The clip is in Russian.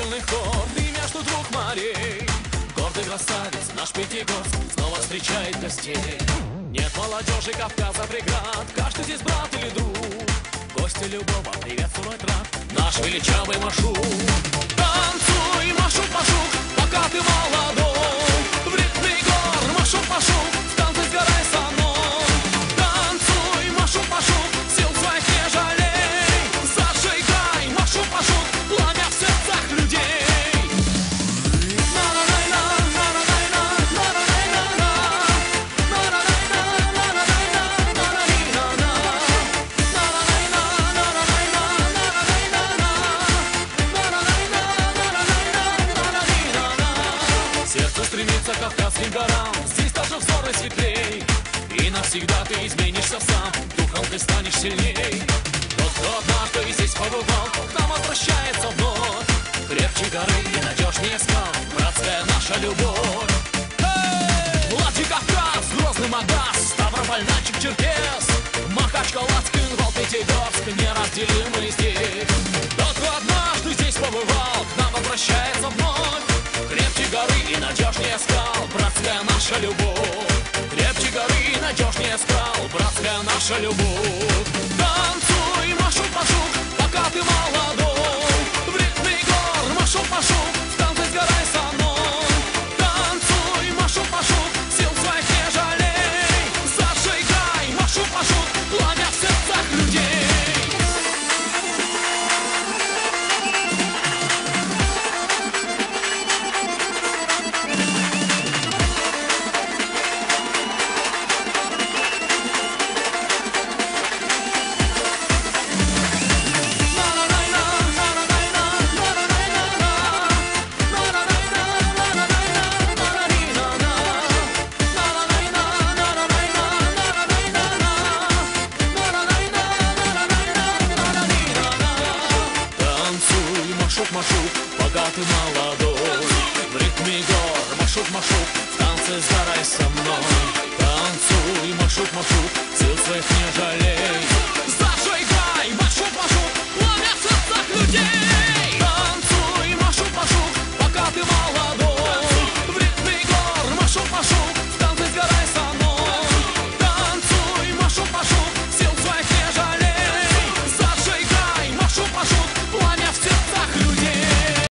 оглушительный хор, ты между двух морей. Гордый красавец, наш Пятигорск снова встречает гостей. Нет молодежи Кавказа преград, каждый здесь брат или друг. Гости любого приветствовать рад наш величавый маршрут. Танцуй, маршрут, маршрут, пока ты молодой. В ритме гор, маршрут, маршрут, в танце сгорай со мной. Танцуй, маршрут, маршрут, сил своих не жалей. Зажигай, маршрут, маршрут, пламя в сердцах людей. Сердце стремится к Кавказским горам, здесь даже взоры светлей. И навсегда ты изменишься сам, духом ты станешь сильней. Тот, кто однажды здесь побывал, к нам возвращается вновь. Крепче горы и надежнее скал, братская наша любовь. Владикавказ, Грозный, Магаз, Ставрополь, Нальчик, Черкес, Махачкала, Цхинвал, Пятигорск, неразделимый здесь. Тот, кто однажды здесь побывал, к нам возвращается вновь. Крепче горы и надежнее скал, братская наша любовь. Крепче горы и надежнее скал, братская наша любовь. Танцуй, маршрут, маршрут, пока ты молодой. В ритме гор, маршрут, маршрут, в танце сгорай со мной. Танцуй, маршрут, маршрут, сил своих не жалей. Зажигай, маршрут, маршрут, пламя в сердцах людей. Маршрут, пока ты молодой. В ритме гор, маршрут, маршрут, в танце сгорай со мной. Танцуй, маршрут, маршрут, сил своих не жалей. Зажигай, маршрут, маршрут, пламя в сердцах людей.